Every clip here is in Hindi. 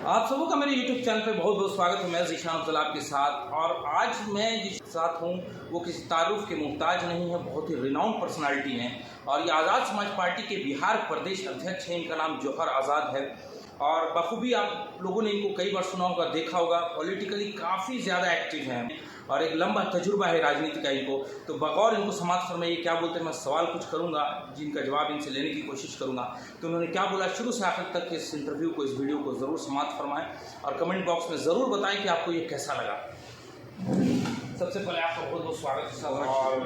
आप सबों का मेरे YouTube चैनल पे बहुत बहुत स्वागत है। मैं ज़ीशान अफजल आपके साथ, और आज मैं जिसके साथ हूँ वो किसी तारुफ के मुहताज नहीं है, बहुत ही रिनाउंड पर्सनालिटी हैं और ये आज़ाद समाज पार्टी के बिहार प्रदेश अध्यक्ष हैं। इनका नाम जौहर आज़ाद है और बखूबी आप लोगों ने इनको कई बार सुना होगा, देखा होगा। पॉलिटिकली काफ़ी ज़्यादा एक्टिव हैं और एक लंबा तजुर्बा है राजनीति का इनको। तो बगौर इनको समाप्त फरमाइए क्या बोलते हैं, मैं सवाल कुछ करूंगा जिनका जवाब इनसे लेने की कोशिश करूंगा। तो उन्होंने क्या बोला शुरू से आखिर तक इस इंटरव्यू को, इस वीडियो को ज़रूर समाप्त फरमाएं और कमेंट बॉक्स में ज़रूर बताएं कि आपको ये कैसा लगा। सबसे पहले आपका बहुत बहुत स्वागत है सर, और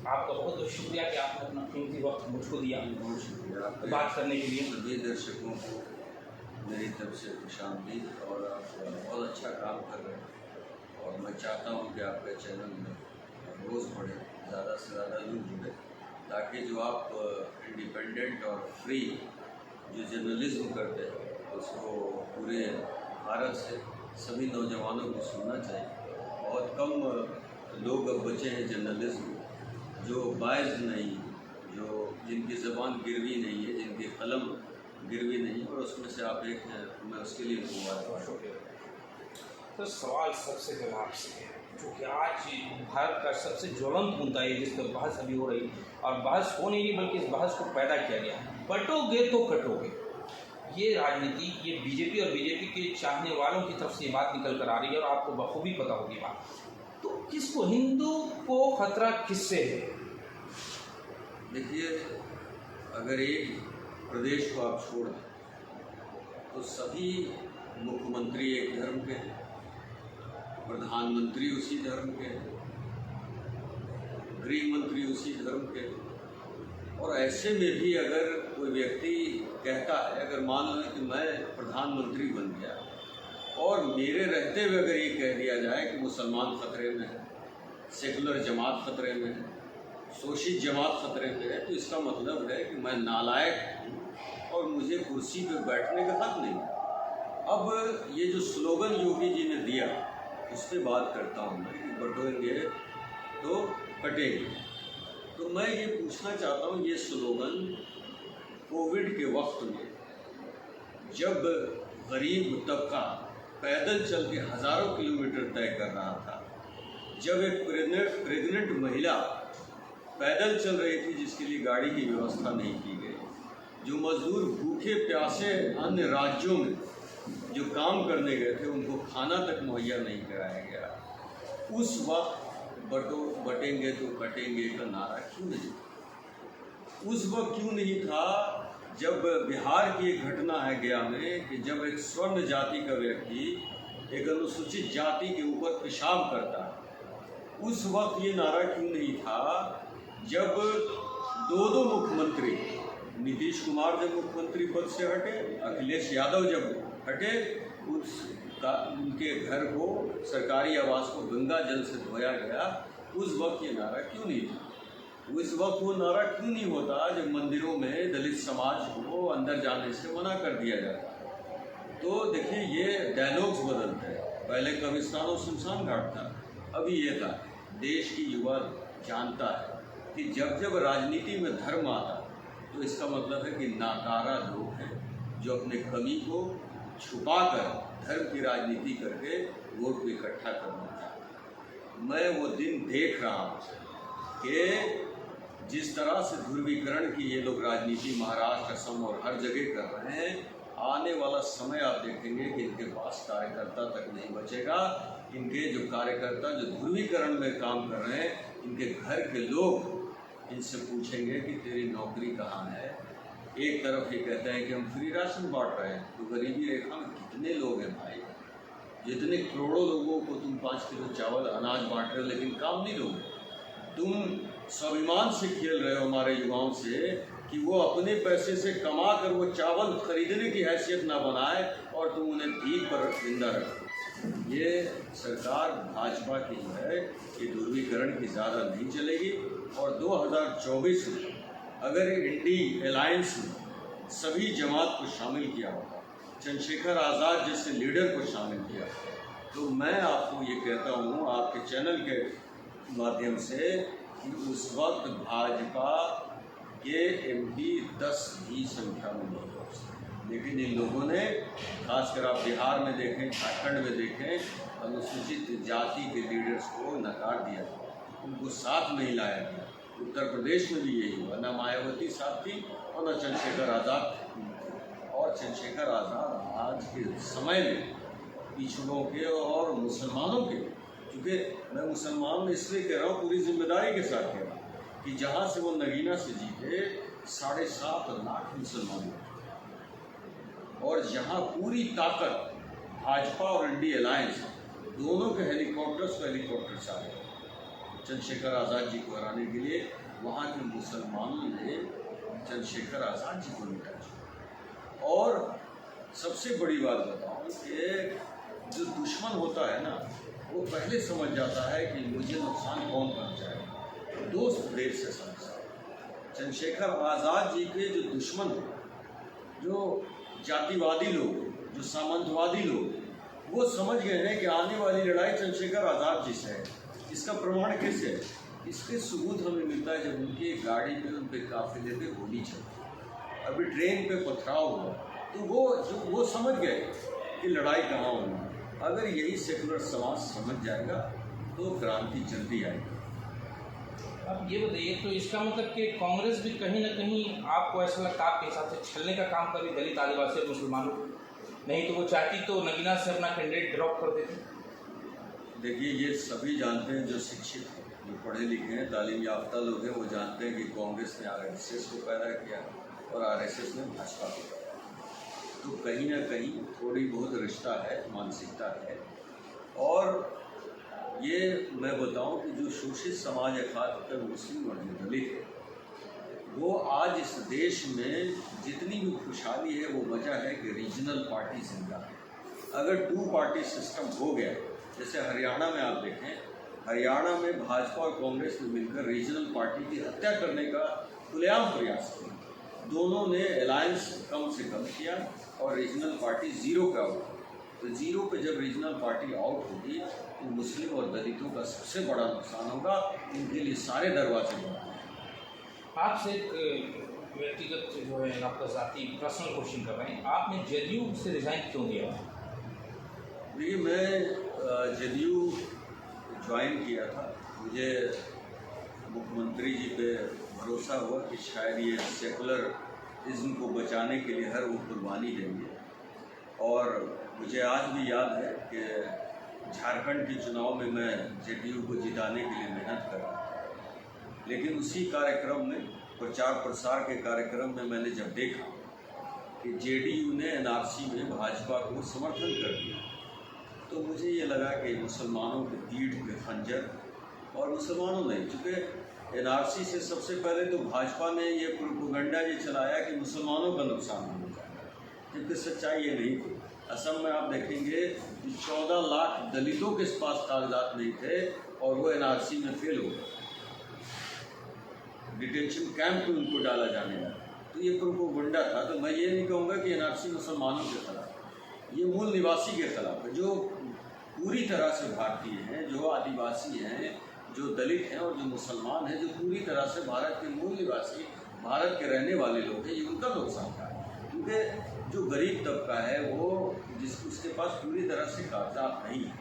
आपका बहुत बहुत शुक्रिया कि आपने अपना कीमती वक्त मुझको दिया बात करने के लिए। सभी दर्शकों को मेरी तरफ से खुशामदीद, और आप बहुत अच्छा काम कर रहे हैं और मैं चाहता हूं कि आपके चैनल में रोज़ बढ़े, ज़्यादा से ज़्यादा लोग जुड़े, ताकि जो आप इंडिपेंडेंट और फ्री जो जर्नलिज्म करते हैं उसको पूरे भारत से सभी नौजवानों को सुनना चाहिए। बहुत कम लोग अब बचे हैं जर्नलिज्म जो बायज़ नहीं, जो जिनकी ज़बान गिरवी नहीं है, जिनकी कलम गिरवी नहीं, और उसमें से आप एक हैं। मैं उसके लिए मुबारक। तो सवाल सबसे पहले आपसे है, क्योंकि आज भारत का सबसे ज्वलंत मुद्दा है जिस पर बहस अभी हो रही, और बहस हो नहीं रही बल्कि इस बहस को पैदा किया गया। बटोगे तो कटोगे, ये राजनीति, ये बीजेपी और बीजेपी के चाहने वालों की तरफ से ये बात निकल कर आ रही है और आपको बखूबी पता होगी बात। तो किसको, हिंदू को खतरा किससे है? देखिए, अगर एक प्रदेश को आप छोड़ दें तो सभी मुख्यमंत्री एक धर्म के हैं, प्रधानमंत्री उसी धर्म के हैं, गृह मंत्री उसी धर्म के हैं। और ऐसे में भी अगर कोई व्यक्ति कहता है, अगर मान लो कि मैं प्रधानमंत्री बन गया और मेरे रहते हुए अगर ये कह दिया जाए कि मुसलमान खतरे में है, सेकुलर जमात खतरे में है, शोषित जमात खतरे में है, तो इसका मतलब है कि मैं नालायक हूँ और मुझे कुर्सी पर बैठने का हक नहीं। अब ये जो स्लोगन योगी जी ने दिया उस पर बात करता हूँ मैं कि बटोएंगे तो कटेंगे। तो मैं ये पूछना चाहता हूँ, ये स्लोगन कोविड के वक्त में जब गरीब तबका पैदल चल के हज़ारों किलोमीटर तय कर रहा था, जब एक प्रेग्नेंट महिला पैदल चल रही थी जिसके लिए गाड़ी की व्यवस्था नहीं की गई, जो मजदूर भूखे प्यासे अन्य राज्यों में जो काम करने गए थे उनको खाना तक मुहैया नहीं कराया गया, उस वक्त बटेंगे तो कटेंगे का नारा क्यों नहीं? उस वक्त क्यों नहीं था जब बिहार की एक घटना है गया में कि जब एक स्वर्ण जाति का व्यक्ति एक अनुसूचित जाति के ऊपर पेशाब करता है, उस वक्त ये नारा क्यों नहीं था? जब दो मुख्यमंत्री, नीतीश कुमार जब मुख्यमंत्री पद से हटे, अखिलेश यादव जब हटे, उनके घर को, सरकारी आवास को गंगा जल से धोया गया, उस वक्त ये नारा क्यों नहीं था? उस वक्त वो नारा क्यों नहीं होता जब मंदिरों में दलित समाज को अंदर जाने से मना कर दिया जाता है? तो देखिए, ये डायलॉग्स बदलते हैं। पहले कब्रिस्तान और शमशान घाट था, अभी ये था। देश की युवा जानता है कि जब जब राजनीति में धर्म आता तो इसका मतलब है कि नाकारा लोग हैं जो अपने कमी को छुपाकर धर्म की राजनीति करके वोट को इकट्ठा करना चाहते हैं। मैं वो दिन देख रहा हूँ कि जिस तरह से ध्रुवीकरण की ये लोग राजनीति महाराष्ट्र, असम और हर जगह कर रहे हैं, आने वाला समय आप देखेंगे कि इनके पास कार्यकर्ता तक नहीं बचेगा। इनके जो कार्यकर्ता जो ध्रुवीकरण में काम कर रहे हैं, इनके घर के लोग इनसे पूछेंगे कि तेरी नौकरी कहाँ है। एक तरफ ये कहते हैं कि हम फ्री राशन बांट रहे हैं, तो गरीबी रेखा में कितने लोग हैं भाई? जितने करोड़ों लोगों को तुम 5 किलो चावल अनाज बांट रहे हो, लेकिन काम नहीं लोगे। तुम स्वाभिमान से खेल रहे हो हमारे युवाओं से कि वो अपने पैसे से कमा कर वो चावल खरीदने की हैसियत ना बनाए और तुम उन्हें भीख पर जिंदा रखो। ये सरकार भाजपा की है, ये ध्रुवीकरण की ज़्यादा नहीं चलेगी। और 2024 में अगर इंडी अलायंस में सभी जमात को शामिल किया होगा, चंद्रशेखर आज़ाद जैसे लीडर को शामिल किया, तो मैं आपको ये कहता हूँ आपके चैनल के माध्यम से कि उस वक्त भाजपा के MP 10 भी संख्या में नहीं पहुँचते। लेकिन इन लोगों ने, खासकर आप बिहार में देखें, झारखंड में देखें, अनुसूचित जाति के लीडर्स को नकार दिया, उनको साथ नहीं लाया गया। उत्तर प्रदेश में भी यही हुआ, न मायावती साथ थी और न चंद्रशेखर आज़ाद। और चंद्रशेखर आज़ाद आज के समय में पिछड़ों के और मुसलमानों के, क्योंकि मैं मुसलमान इसलिए कह रहा हूँ, पूरी जिम्मेदारी के साथ कह रहा हूँ कि जहाँ से वो नगीना से जीते 7.5 लाख मुसलमान, और जहाँ पूरी ताकत भाजपा और इंडी अलायंस दोनों के हेलीकॉप्टर्स आ गए चंद्रशेखर आज़ाद जी को हराने के लिए, वहाँ के मुसलमानों ने चंद्रशेखर आज़ाद जी को मिटा। और सबसे बड़ी बात बताऊँ कि जो दुश्मन होता है ना, वो पहले समझ जाता है कि मुझे नुकसान कौन पहुँचाएगा, दोस्त देर से समझता है। चंद्रशेखर आज़ाद जी के जो दुश्मन हो, जो जातिवादी लोग, जो सामंतवादी लोग, वो समझ गए हैं कि आने वाली लड़ाई चंद्रशेखर आज़ाद जी से है। इसका प्रमाण कैसे है? इसके सबूत हमें मिलता है जब उनकी गाड़ी पे, उनके काफिले पे गोली चली, अभी ट्रेन पे पथराव हुआ, तो वो समझ गए कि लड़ाई कहाँ होनी है। अगर यही सेकुलर समाज समझ जाएगा तो क्रांति जल्दी आएगी। अब ये बताइए, तो इसका मतलब कि कांग्रेस भी कहीं ना कहीं, आपको ऐसा लगता है आपके हिसाब से, छलने का काम कर रही दलित, आदिवासी और मुसलमानों को? नहीं तो वो चाहती तो नगीना से अपना कैंडिडेट ड्रॉप कर देती। देखिए, ये सभी जानते हैं, जो शिक्षित हैं, जो पढ़े लिखे हैं, तालीम याफ्ता लोग हैं, वो जानते हैं कि कांग्रेस ने आरएसएस को पैदा किया और आरएसएस ने भाजपा को पैदा। तो कहीं ना कहीं थोड़ी बहुत रिश्ता है, मानसिकता है। और ये मैं बताऊं कि जो शोषित समाज है, खासकर मुस्लिम और जो दलित है, वो आज इस देश में जितनी भी खुशहाली है, वो वजह है कि रीजनल पार्टी जिंदा है। अगर 2 पार्टी सिस्टम हो गया, जैसे हरियाणा में आप देखें, हरियाणा में भाजपा और कांग्रेस ने मिलकर रीजनल पार्टी की हत्या करने का खुलेआम प्रयास किया। दोनों ने अलायंस कम से कम किया और रीजनल पार्टी 0 पे आउट। तो 0 पे जब रीजनल पार्टी आउट होगी तो मुस्लिम और दलितों का सबसे बड़ा नुकसान होगा, इनके लिए सारे दरवाजे बंद हैं। आपसे एक व्यक्तिगत जो है आपका ज़ाती पर्सनल क्वेश्चन कर रहे हैं, आपने जदयू से रिज़ाइन क्यों दिया? देखिए, मैं जदयू ज्वाइन किया था, मुझे मुख्यमंत्री जी पे भरोसा हुआ कि शायद ये सेकुलरिज्म को बचाने के लिए हर वो कुर्बानी देंगे। और मुझे आज भी याद है कि झारखंड के चुनाव में मैं जदयू को जिताने के लिए मेहनत कर रहा था, लेकिन उसी कार्यक्रम में, प्रचार प्रसार के कार्यक्रम में, मैंने जब देखा कि जेडीयू ने एनआरसी में भाजपा को समर्थन कर दिया, तो मुझे ये लगा कि मुसलमानों के पीठ पे खंजर, और मुसलमानों नहीं, चूँकि एनआरसी से सबसे पहले तो भाजपा ने ये प्रोपेगेंडा ये चलाया कि मुसलमानों का नुकसान होने जाएगा, क्योंकि सच्चाई ये नहीं थी। असम में आप देखेंगे कि 14 लाख दलितों के पास कागजात नहीं थे और वो एनआरसी में फेल हो गए, डिटेंशन कैंप में उनको डाला जाने लगा। तो ये प्रोपेगेंडा था। तो मैं ये नहीं कहूँगा कि एनआरसी मुसलमानों के खिलाफ, ये मूल निवासी के खिलाफ है, जो पूरी तरह से भारतीय हैं, जो आदिवासी हैं, जो दलित हैं और जो मुसलमान हैं, जो पूरी तरह से भारत के मूल निवासी, भारत के रहने वाले लोग हैं, ये उनका नुकसान था। क्योंकि जो गरीब तबका है, वो उसके पास पूरी तरह से कागजात नहीं है।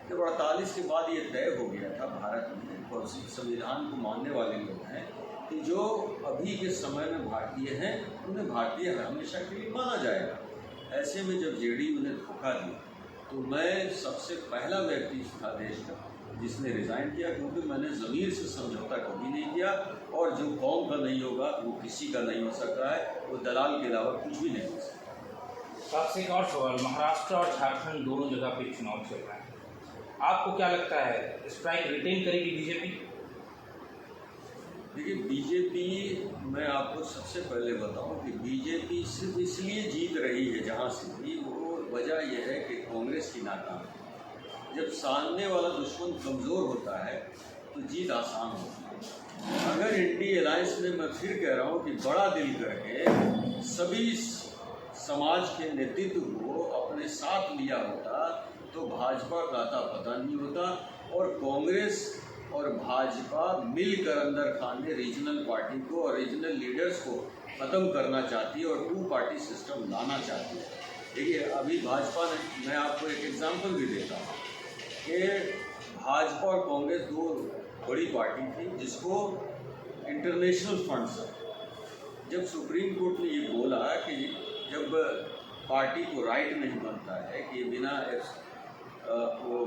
जब 48 के बाद ये तय हो गया था भारत में, और संविधान को मानने वाले लोग हैं कि जो अभी के समय में भारतीय हैं, उन्हें भारतीय हमेशा के लिए माना जाएगा। ऐसे में जब जेडीयू ने धोखा दिया, तो मैं सबसे पहला व्यक्ति था देश का जिसने रिज़ाइन किया, क्योंकि मैंने ज़मीर से समझौता कभी नहीं किया, और जो कौम का नहीं होगा वो किसी का नहीं हो सकता है, वो दलाल के अलावा कुछ भी नहीं हो सकता। आपसे एक और सवाल, महाराष्ट्र और झारखंड दोनों जगह पे चुनाव चल रहा है, आपको क्या लगता है स्ट्राइक रिटेन करेगी बीजेपी? देखिए, बीजेपी, मैं आपको सबसे पहले बताऊं कि बीजेपी सिर्फ इसलिए जीत रही है जहां से भी, वो वजह यह है कि कांग्रेस की नाकामी। जब सामने वाला दुश्मन कमज़ोर होता है तो जीत आसान होती है। अगर इंडी अलायंस में, मैं फिर कह रहा हूँ कि बड़ा दिल करके सभी समाज के नेतृत्व को अपने साथ लिया होता, तो भाजपा का आता पता नहीं होता, और कांग्रेस और भाजपा मिलकर अंदर खान ने रीजनल पार्टी को और रीजनल लीडर्स को ख़त्म करना चाहती है और 2 पार्टी सिस्टम लाना चाहती है। देखिए, अभी भाजपा ने, मैं आपको एक एग्जांपल भी देता हूँ कि भाजपा और कांग्रेस 2 बड़ी पार्टी थी जिसको इंटरनेशनल फंड्स, जब सुप्रीम कोर्ट ने ये बोला कि जब पार्टी को राइट नहीं बनता है कि बिना वो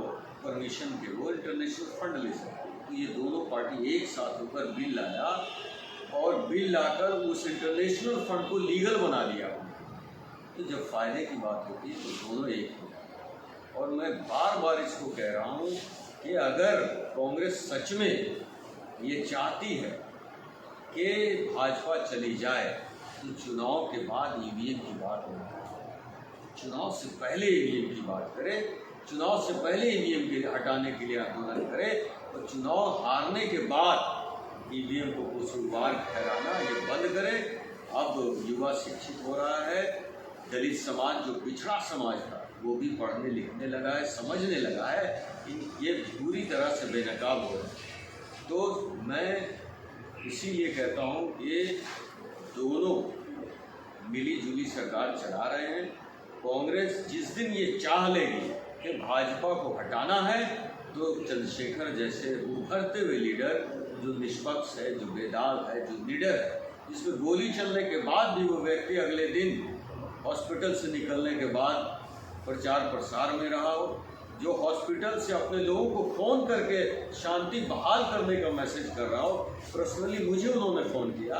परमिशन के वो इंटरनेशनल फंड ले सकते, तो ये दोनों पार्टी एक साथ होकर बिल लाया और बिल लाकर उस इंटरनेशनल फंड को लीगल बना दिया। तो जब फ़ायदे की बात होती है तो दोनों एक हो जाते। और मैं बार बार इसको कह रहा हूँ कि अगर कांग्रेस सच में ये चाहती है कि भाजपा चली जाए तो चुनाव के बाद ईवीएम की बात नहीं करे, चुनाव से पहले ईवीएम की बात करे, चुनाव से पहले ईवीएम के हटाने के लिए आंदोलन करे और चुनाव हारने के बाद ईवीएम को कसूरवार ठहराना ये बंद करे। अब युवा शिक्षित हो रहा है, दलित समाज जो पिछड़ा समाज था वो भी पढ़ने लिखने लगा है, समझने लगा है, ये पूरी तरह से बेनकाब हो रहा है। तो मैं इसीलिए कहता हूँ कि दोनों मिली-जुली सरकार चला रहे हैं। कांग्रेस जिस दिन ये चाह लेगी कि भाजपा को हटाना है तो चंद्रशेखर जैसे उभरते हुए लीडर जो निष्पक्ष है, जो बेदाग है, जो निडर है, जिसमें गोली चलने के बाद भी वो व्यक्ति अगले दिन हॉस्पिटल से निकलने के बाद प्रचार प्रसार में रहा हो, जो हॉस्पिटल से अपने लोगों को फ़ोन करके शांति बहाल करने का मैसेज कर रहा हो। पर्सनली मुझे उन्होंने फ़ोन किया,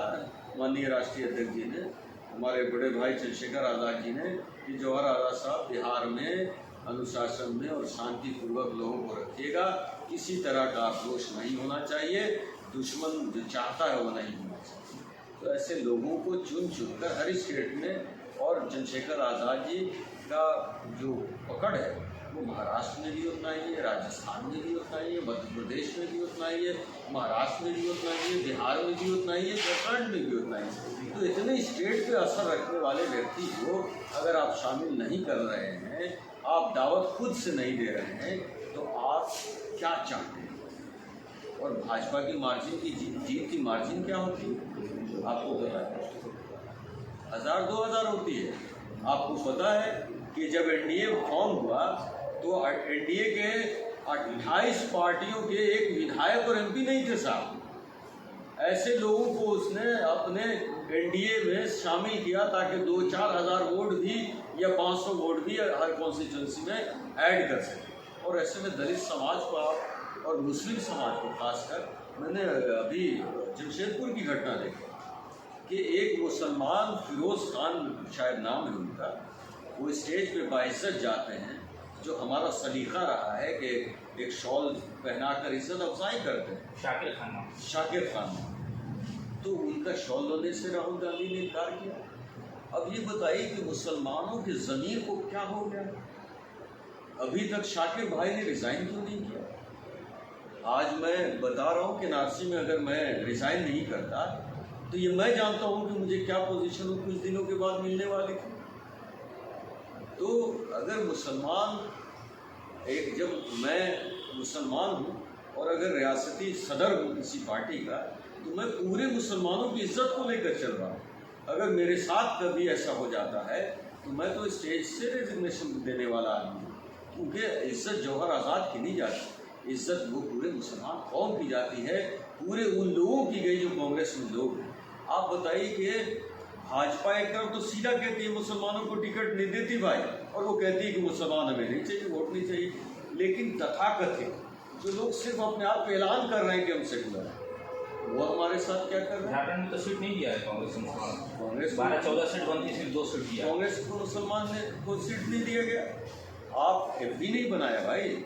माननीय राष्ट्रीय अध्यक्ष जी ने, हमारे बड़े भाई चंद्रशेखर आज़ाद जी ने, कि जवाहर आज़ाद साहब बिहार में अनुशासन में और शांतिपूर्वक लोगों को रखिएगा, किसी तरह का आक्रोश नहीं होना चाहिए, दुश्मन जो चाहता है वो नहीं होना चाहिए। तो ऐसे लोगों को चुन चुनकर हर स्टेट में, और चंद्रशेखर आज़ाद जी का जो पकड़ है वो महाराष्ट्र में भी उतना ही है, राजस्थान में भी उतना ही है, मध्य प्रदेश में भी उतना ही है, महाराष्ट्र में भी उतना ही है, बिहार में भी उतना ही है, झारखंड में भी उतना ही है। तो इतने स्टेट पे असर रखने वाले व्यक्ति को अगर आप शामिल नहीं कर रहे हैं, आप दावत खुद से नहीं दे रहे हैं, तो आप क्या चाहते हैं? और भाजपा की मार्जिन की जीत की मार्जिन क्या होती है आपको पता है? 1000-2000 होती है। आपको पता है कि जब एनडीए फॉर्म हुआ तो एनडीए के 28 पार्टियों के एक विधायक और एमपी नहीं थे साहब। ऐसे लोगों को उसने अपने एनडीए में शामिल किया ताकि 2-4 हज़ार वोट भी या 500 वोट भी हर कॉन्स्टिट्यूंसी में ऐड कर सके। और ऐसे में दलित समाज को और मुस्लिम समाज को खासकर, मैंने अभी जमशेदपुर की घटना देखी कि एक मुसलमान, फिरोज़ खान शायद नाम है उनका, वो स्टेज पे बाइज्जत जाते हैं, जो हमारा सलीका रहा है कि एक शॉल पहनाकर इज्जत अफजाई करते हैं। शाकिर खान, तो उनका शॉल लेने से राहुल गांधी ने इनकार किया। अब ये बताइए कि मुसलमानों के ज़मीर को क्या हो गया? अभी तक शाकिर भाई ने रिज़ाइन क्यों नहीं किया? आज मैं बता रहा हूँ कि नारसी में अगर मैं रिज़ाइन नहीं करता तो ये मैं जानता हूँ कि मुझे क्या पोजीशन कुछ दिनों के बाद मिलने वाली थी। तो अगर मुसलमान जब मैं मुसलमान हूँ और अगर रियासती सदर हूँ किसी पार्टी का, तो मैं पूरे मुसलमानों की इज्जत को लेकर चल रहा हूँ। अगर मेरे साथ कभी ऐसा हो जाता है तो मैं तो स्टेज से रेजिग्नेशन देने वाला आदमी हूँ, क्योंकि इज्जत जवाहर आज़ाद की नहीं जाती, इज्जत वो पूरे मुसलमान कौम की जाती है, पूरे उन लोगों की गई जो कांग्रेस में लोग हैं। आप बताइए कि भाजपा एक तरफ तो सीधा कहती है मुसलमानों को टिकट नहीं देती भाई, और वो कहती है कि मुसलमान हमें नहीं चाहिए, वोट नहीं चाहिए, लेकिन तथाकथित जो लोग सिर्फ अपने आप को ऐलान कर रहे हैं कि हम सेकुलर हैं, वो हमारे साथ क्या कर रहे हैं? झारखंड में तो सीट नहीं दिया है कांग्रेस ने, कांग्रेस 12-14 सीट बनती, सिर्फ 2 सीट दिया। कांग्रेस को मुसलमान ने कोई सीट नहीं दिया गया। आप एमपी नहीं बनाया भाई,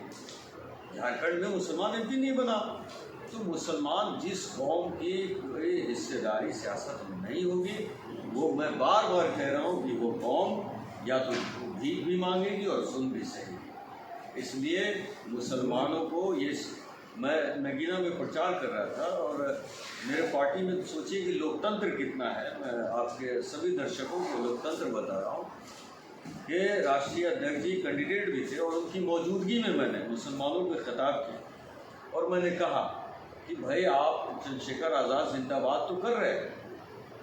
झारखंड में मुसलमान एमपी नहीं बना। तो मुसलमान जिस कौम की कोई हिस्सेदारी सियासत में नहीं होगी, वो मैं बार बार कह रहा हूँ कि वो कौम या तो भीख भी मांगेगी और सुन भी सकेगी। इसलिए मुसलमानों को ये, मैं नगीना में प्रचार कर रहा था और मेरे पार्टी में, तो सोचिए कि लोकतंत्र कितना है। मैं आपके सभी दर्शकों को लोकतंत्र बता रहा हूँ कि राष्ट्रीय अध्यक्ष जी कैंडिडेट भी थे और उनकी मौजूदगी में मैंने मुसलमानों को खिताब किया और मैंने कहा कि भाई आप चंद्रशेखर आज़ाद जिंदाबाद तो कर रहे हैं,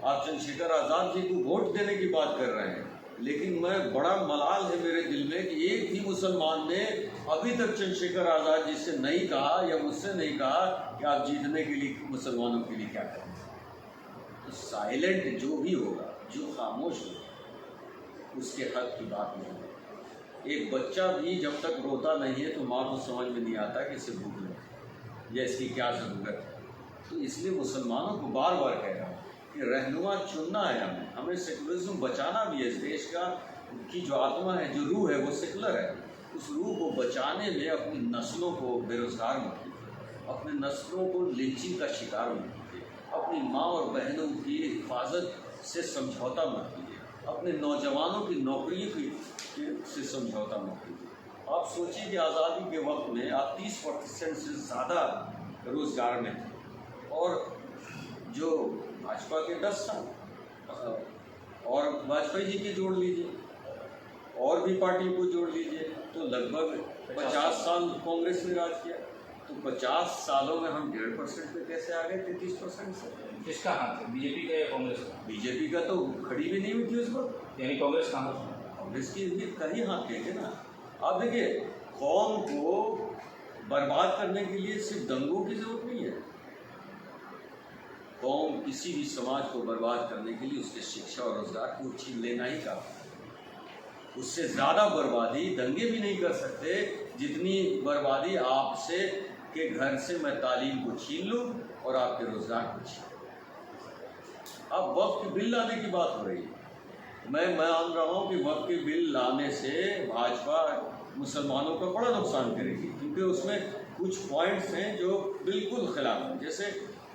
आप चंद्रशेखर आज़ाद जी को वोट देने की बात कर रहे हैं, लेकिन मैं बड़ा मलाल है मेरे दिल में कि एक भी मुसलमान ने अभी तक चंद्रशेखर आज़ाद जी से नहीं कहा या मुझसे नहीं कहा कि आप जीतने के लिए मुसलमानों के लिए क्या करें। तो साइलेंट जो भी होगा, जो खामोश होगा, उसके हक की बात नहीं है। एक बच्चा भी जब तक रोता नहीं है तो माँ को समझ में नहीं आता कि इसे भूख लगी या इसकी क्या ज़रूरत है। तो इसलिए मुसलमानों को बार बार कह रहा हूँ कि रहनुमा चुनना है, हमें सेकुलरिज्म बचाना भी है। इस देश का की जो आत्मा है, जो रूह है, वो सेकुलर है। उस रूह को बचाने में अपनी नस्लों को बेरोजगार मत कीजिए, अपने नस्लों को लिंचिंग का शिकार मत कीजिए, अपनी माँ और बहनों की हिफाजत से समझौता मत कीजिए, अपने नौजवानों की नौकरी से समझौता मत कीजिए। आप सोचिए कि आज़ादी के वक्त में आप 30% से ज़्यादा रोज़गार में थे, और जो भाजपा के 10 साल और वाजपेयी जी के जोड़ लीजिए, और भी पार्टी को जोड़ लीजिए, तो लगभग 50 साल कांग्रेस ने राज किया। तो 50 सालों में हम 1.5% पे कैसे आ गए 33% से? किसका हाथ है, बीजेपी का या कांग्रेस का? बीजेपी का तो खड़ी भी नहीं हुई थी उस वक्त, यानी कांग्रेस कहाँ? कांग्रेस की कहीं हाथ थे ना। आप देखिए, कौम को बर्बाद करने के लिए सिर्फ दंगों की जरूरत नहीं है। कौम, किसी भी समाज को बर्बाद करने के लिए उसके शिक्षा और रोजगार को छीन लेना ही काफी। उससे ज़्यादा बर्बादी दंगे भी नहीं कर सकते जितनी बर्बादी आपसे के घर से मैं तालीम को छीन लूँ और आपके रोजगार को छीन लूँ। अब वक्फ के बिल लाने की बात हो रही है। मैं मान रहा हूँ कि वक्फ के बिल लाने से भाजपा मुसलमानों का बड़ा नुकसान करेगी, क्योंकि उसमें कुछ पॉइंट्स हैं जो बिल्कुल खिलाफ हैं। जैसे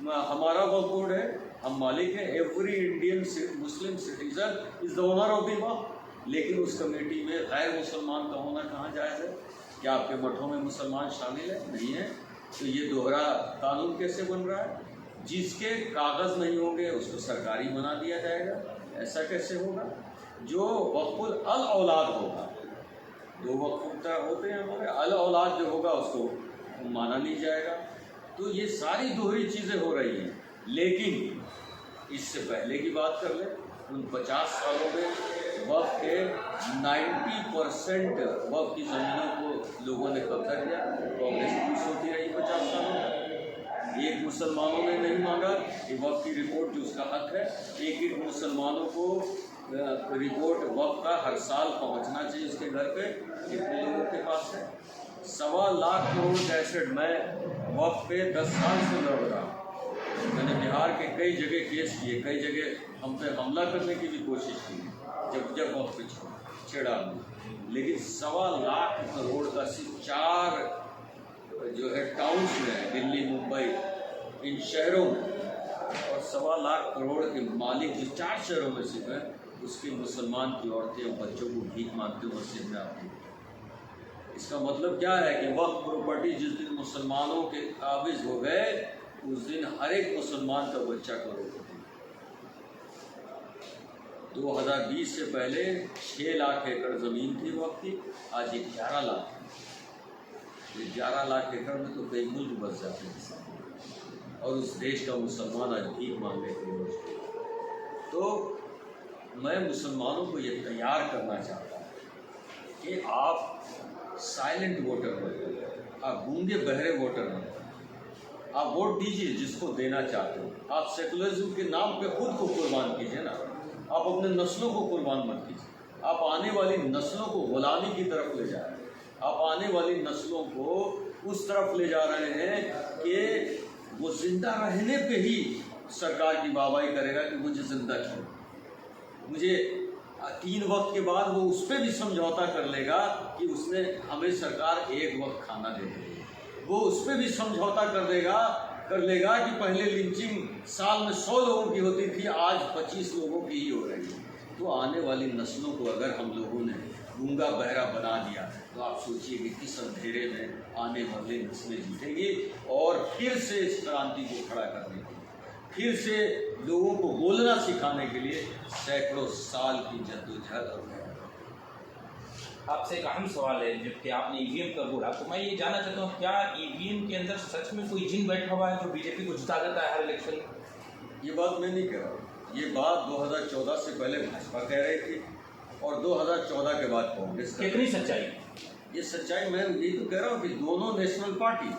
हमारा वक्फ बोर्ड है, हम मालिक हैं, every Indian Muslim citizen is the owner of the Waqf, लेकिन उस कमेटी में गैर मुसलमान का होना कहाँ जायज़ है? क्या आपके मठों में मुसलमान शामिल है? नहीं है। तो ये दोहरा कानून कैसे बन रहा है? जिसके कागज़ नहीं होंगे उसको सरकारी बना दिया जाएगा, ऐसा कैसे होगा? जो वक्फुल अल औलाद होगा, 2 वक्फ होते हैं हमारे, अल औलाद जो होगा उसको माना नहीं जाएगा। तो ये सारी दोहरी चीज़ें हो रही हैं। लेकिन इससे पहले की बात कर ले, उन 50 सालों में वक्फ के 90% वक्फ की ज़मीनों को लोगों ने कब्जा किया। कांग्रेस खुश होती रही 50 सालों में। एक मुसलमानों ने नहीं मांगा कि वक्फ की रिपोर्ट जो उसका हक है। एक मुसलमानों को रिपोर्ट वक्फ का हर साल पहुंचना चाहिए उसके घर पे, कितने लोगों के पास है? 1.25 लाख करोड़ का एसेट मैं वक्फ पे 10 साल से लड़ रहा हूँ। मैंने बिहार के कई जगह केस किए, कई जगह हम पे हमला करने की भी कोशिश की, जब वक्फ पे छेड़ा, लेकिन 1.25 लाख करोड़ का सिर्फ 4 जो है टाउन्स में है, दिल्ली, मुंबई, इन शहरों में, और 1.25 लाख करोड़ के मालिक जो 4 शहरों में सिर्फ है, उसके मुसलमान की औरतें और बच्चों को भीख मांगते हुए मस्जिद में आती हैं। इसका मतलब क्या है कि वक्फ प्रॉपर्टी जिस दिन मुसलमानों के काबिज हो गए, उस दिन हर एक मुसलमान का बच्चा करोड़पति। 2020 से पहले 6 लाख एकड़ ज़मीन थी वक्फ की, आज 11 लाख है। 11 लाख एकड़ में तो कई मुल्क बस जाते हैं, और उस देश का मुसलमान आज भीख मांगने के लिए। तो मैं मुसलमानों को ये तैयार करना चाहता हूँ कि आप साइलेंट वोटर बने, आप गूंगे बहरे वोटर बने। आप वोट दीजिए जिसको देना चाहते हो। आप सेकुलरिज्म के नाम पे खुद को कुर्बान कीजिए ना, आप अपने नस्लों को कुर्बान मत कीजिए। आप आने वाली नस्लों को गुलामी की तरफ ले जा रहे हैं, आप आने वाली नस्लों को उस तरफ ले जा रहे हैं कि वो जिंदा रहने पे ही सरकार की वाहवाही करेगा कि मुझे जिंदा छोड़ो। मुझे 3 वक्त के बाद वो उस पर भी समझौता कर लेगा कि उसने हमें सरकार 1 वक्त खाना दे देगी। वो उस पर भी समझौता कर लेगा कि पहले लिंचिंग साल में 100 लोगों की होती थी, आज 25 लोगों की ही हो रही है। तो आने वाली नस्लों को अगर हम लोगों ने गूंगा बहरा बना दिया, तो आप सोचिए कि किस अंधेरे में आने वाली नस्लें जीतेंगी। और फिर से इस क्रांति को खड़ा करने के लिए, फिर से लोगों को बोलना सिखाने के लिए सैकड़ों साल की जद्दोजहद और मेहनत। आपसे एक अहम सवाल है, जबकि आपने ईवीएम का बोला, तो मैं ये जानना चाहता हूँ, क्या ईवीएम के अंदर सच में कोई जिन बैठा हुआ है जो बीजेपी को जिता देता है हर इलेक्शन में? ये बात मैं नहीं कह रहा हूँ, ये बात 2014 से पहले भाजपा कह रही थी और 2014 के बाद कांग्रेस। कितनी सच्चाई? ये सच्चाई मैं यही तो कह रहा हूँ कि दोनों नेशनल पार्टी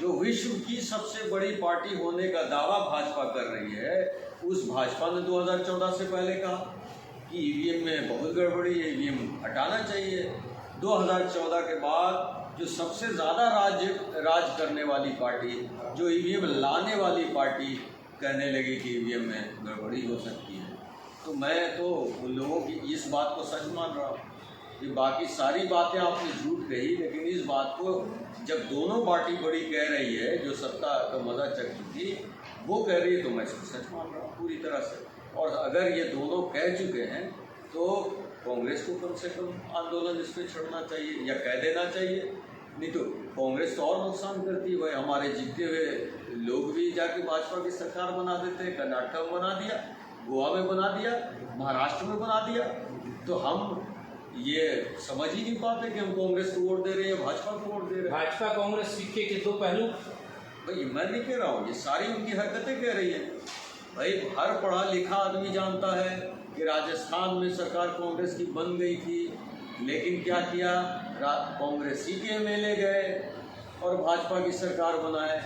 जो विश्व की सबसे बड़ी पार्टी होने का दावा भाजपा कर रही है, उस भाजपा ने 2014 से पहले कहा कि ईवीएम में बहुत गड़बड़ी है, ईवीएम हटाना चाहिए। 2014 के बाद जो सबसे ज़्यादा राज करने वाली पार्टी, जो ईवीएम लाने वाली पार्टी कहने लगी कि ईवीएम में गड़बड़ी हो सकती है, तो मैं तो उन लोगों की इस बात को सच मान रहा हूँ। ये बाकी सारी बातें आपने झूठ कही, लेकिन इस बात को जब दोनों पार्टी बड़ी कह रही है, जो सत्ता का मजा चख चुकी वो कह रही है, तो मैं इसको सच मान रहा हूँ पूरी तरह से। और अगर ये दोनों कह चुके हैं तो कांग्रेस को कम से कम आंदोलन इस पर छड़ना चाहिए या कह देना चाहिए, नहीं तो कांग्रेस तो और नुकसान करती है। भाई हमारे जीते हुए लोग भी जाके भाजपा की सरकार बना देते हैं, कर्नाटक में बना दिया, गोवा में बना दिया, महाराष्ट्र में बना दिया, तो हम ये समझ ही नहीं पाते कि हम कांग्रेस को वोट दे रहे हैं, भाजपा को वोट दे रहे हैं। भाजपा कांग्रेस सिक्के के दो पहलू। भाई मैं नहीं कह रहा हूँ, ये सारी उनकी हरकतें कह रही है। भाई हर पढ़ा लिखा आदमी जानता है कि राजस्थान में सरकार कांग्रेस की बन गई थी, लेकिन क्या किया, कांग्रेसी के एमएलए गए और भाजपा की सरकार बनाए।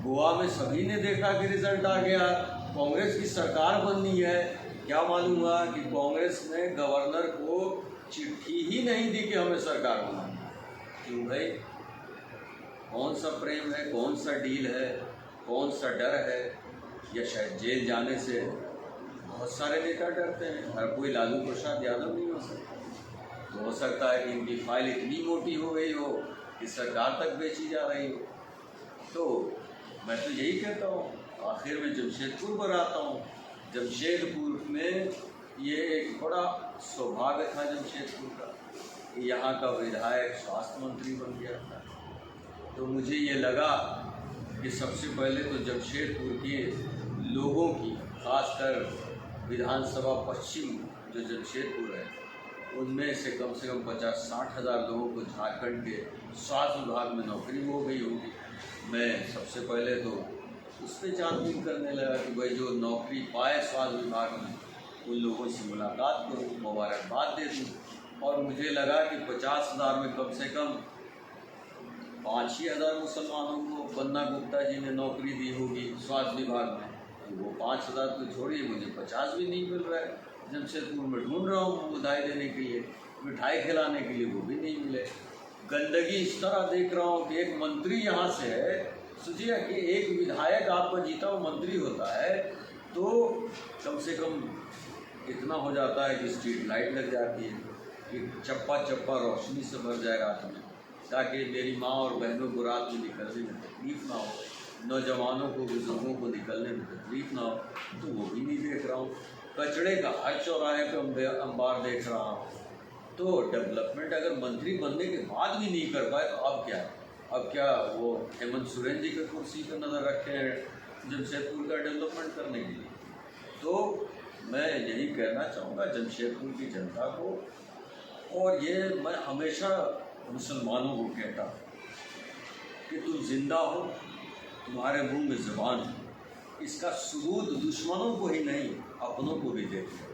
गोवा में सभी ने देखा कि रिजल्ट आ गया, कांग्रेस की सरकार बननी है। क्या मालूम हुआ कि कांग्रेस ने गवर्नर को चिट्ठी ही नहीं दी कि हमें सरकार बनानी। क्यों भाई? कौन सा प्रेम है, कौन सा डील है, कौन सा डर है, या शायद जेल जाने से बहुत सारे नेता डरते हैं, हर कोई लालू प्रसाद यादव नहीं हो सकता। तो हो सकता है कि इनकी फाइल इतनी मोटी हो गई हो कि सरकार तक बेची जा रही हो। तो मैं तो यही कहता हूँ, आखिर में जमशेदपुर पर आता हूँ। जमशेदपुर में ये एक बड़ा सौभाग्य था जमशेदपुर का, यहाँ का विधायक स्वास्थ्य मंत्री बन गया था। तो मुझे ये लगा कि सबसे पहले तो जमशेदपुर के लोगों की, खासकर विधानसभा पश्चिम जो जमशेदपुर है, उनमें से कम 50-60 हज़ार लोगों को झारखंड के स्वास्थ्य विभाग में नौकरी हो गई होगी। मैं सबसे पहले तो उस पर छानबीन करने लगा कि भाई जो नौकरी पाए स्वास्थ्य विभाग में, उन लोगों से मुलाकात करूँ, मुबारकबाद दे दूँ। और मुझे लगा कि 50 हज़ार में कम से कम 5-6 हज़ार मुसलमानों को बन्ना गुप्ता जी ने नौकरी दी होगी स्वास्थ्य विभाग में। तो वो 5 हज़ार तो छोड़िए, मुझे 50 भी नहीं मिल रहा है। जमशेदपुर में ढूंढ रहा हूँ बधाई देने के लिए, मिठाई खिलाने के लिए, वो भी नहीं मिले। गंदगी इस तरह देख रहा हूँ कि एक मंत्री यहाँ से है, सोचिए कि एक विधायक आपका जीता हुआ मंत्री होता है, तो कम से कम इतना हो जाता है कि स्ट्रीट लाइट लग जाती है कि चप्पा चप्पा रोशनी से भर जाए रात में, ताकि मेरी माँ और बहनों को रात में निकलने में तकलीफ ना हो, नौजवानों को, बुजुर्गों को निकलने में तकलीफ ना हो। तो वो भी नहीं देख रहा हूँ। कचड़े का हर चौराहे पे अंबार देख रहा हूँ। तो डेवलपमेंट अगर मंत्री बनने के बाद भी नहीं कर पाए, तो अब क्या वो हेमंत सोरेन जी के कुर्सी पर नज़र रखे हैं जमशेदपुर का डेवलपमेंट करने के लिए? तो मैं यही कहना चाहूँगा जमशेदपुर की जनता को, और ये मैं हमेशा मुसलमानों को कहता कि तुम जिंदा हो, तुम्हारे मुंह में ज़बान है, इसका सबूत दुश्मनों को ही नहीं अपनों को भी देखो।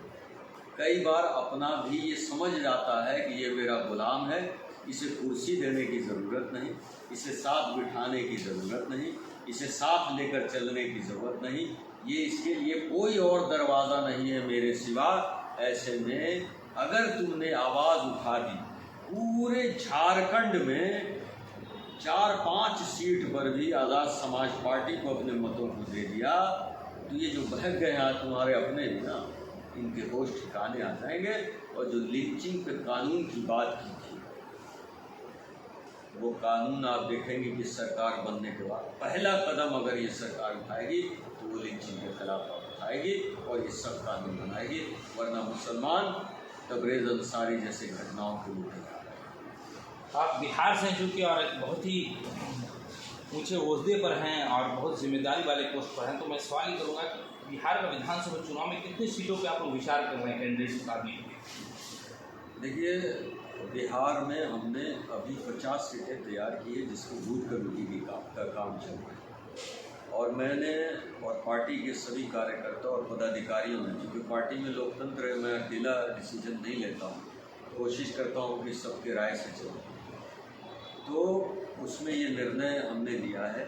कई बार अपना भी ये समझ जाता है कि ये मेरा गुलाम है, इसे कुर्सी देने की ज़रूरत नहीं, इसे साथ बिठाने की ज़रूरत नहीं, इसे साथ लेकर चलने की ज़रूरत नहीं, ये इसके लिए कोई और दरवाज़ा नहीं है मेरे सिवा। ऐसे में अगर तुमने आवाज़ उठा दी, पूरे झारखंड में 4-5 सीट पर भी आज़ाद समाज पार्टी को अपने मतों को दे दिया, तो ये जो बहक गए हैं तुम्हारे अपने भी ना, इनके होश ठिकाने आ जाएंगे। और जो लिंचिंग पे कानून की बात की थी, वो कानून आप देखेंगे कि सरकार बनने के बाद पहला कदम अगर ये सरकार उठाएगी तो वो लिंचिंग के खिलाफ उठाएगी और ये सब कानून बनाएगी, वरना मुसलमान तबरेज़ अंसारी जैसे घटनाओं को उठेगा। आप बिहार से चूँकि और एक बहुत ही ऊंचे ओहदे पर हैं और बहुत जिम्मेदारी वाले पोस्ट पर हैं, तो मैं सवाल ये करूँगा कि बिहार का विधानसभा चुनाव में कितनी सीटों पे आप लोग विचार कर रहे हैं कैंडिडेट उतारने के? देखिए, बिहार में हमने अभी 50 सीटें तैयार की है, जिसको बूथ कमेटी का काम चल रहा है। और मैंने और पार्टी के सभी कार्यकर्ता और पदाधिकारियों ने, क्योंकि पार्टी में लोकतंत्र है, मैं अकेला डिसीजन नहीं लेता हूँ, कोशिश करता हूँ कि सबके राय से चलूँ। तो उसमें ये निर्णय हमने लिया है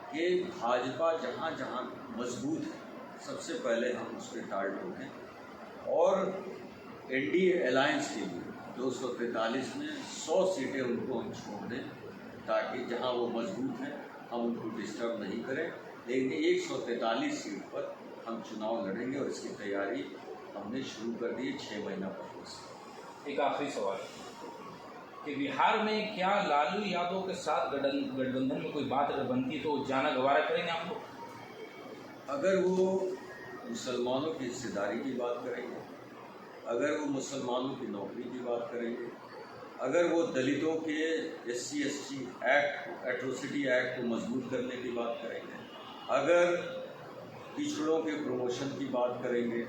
कि भाजपा जहाँ जहाँ मजबूत है सबसे पहले हम उस पर टाल ठोकें और एनडीए अलायंस के लिए 243 में 100 सीटें उनको हम छोड़ दें, ताकि जहाँ वो मजबूत हैं हम उनको डिस्टर्ब नहीं करें। लेकिन 143 सीट पर हम चुनाव लड़ेंगे और इसकी तैयारी हमने शुरू कर दी 6 महीना पहले से। एक आखिरी सवाल कि बिहार में क्या लालू यादव के साथ गठबंधन में कोई बात अगर बनती तो जाना गवारा करेंगे आप लोग? अगर वो मुसलमानों की हिस्सेदारी की बात करेंगे, अगर वो मुसलमानों की नौकरी की बात करेंगे, अगर वो दलितों के SC/ST एक्ट, एट्रोसिटी एक्ट को मजबूत करने की बात करेंगे, अगर पिछड़ों के प्रमोशन की बात करेंगे,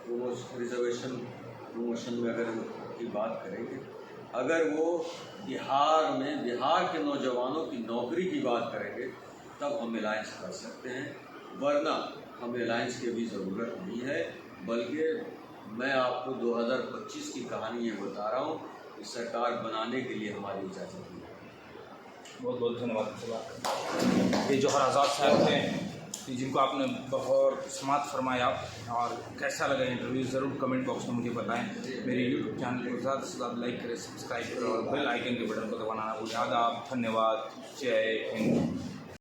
रिजर्वेशन प्रमोशन में अगर की बात करेंगे, अगर वो बिहार के नौजवानों की नौकरी की बात करेंगे, तब हम अलायंस कर सकते हैं, वरना हमें अलायंस की भी ज़रूरत नहीं है। बल्कि मैं आपको 2025 की कहानी ये बता रहा हूँ कि सरकार बनाने के लिए हमारी इजाज़त दी। बहुत बहुत धन्यवाद। ये जौहर आज़ाद साहब हैं जिनको आपने बहुत समात फरमाया, और कैसा लगा इंटरव्यू ज़रूर कमेंट बॉक्स में मुझे बताएं। मेरे यूट्यूब चैनल को ज़्यादा से ज़्यादा लाइक करें, सब्सक्राइब करें और बेल आइकन के बटन को दबाना ना भूलें। आदाब, धन्यवाद, जय हिंद।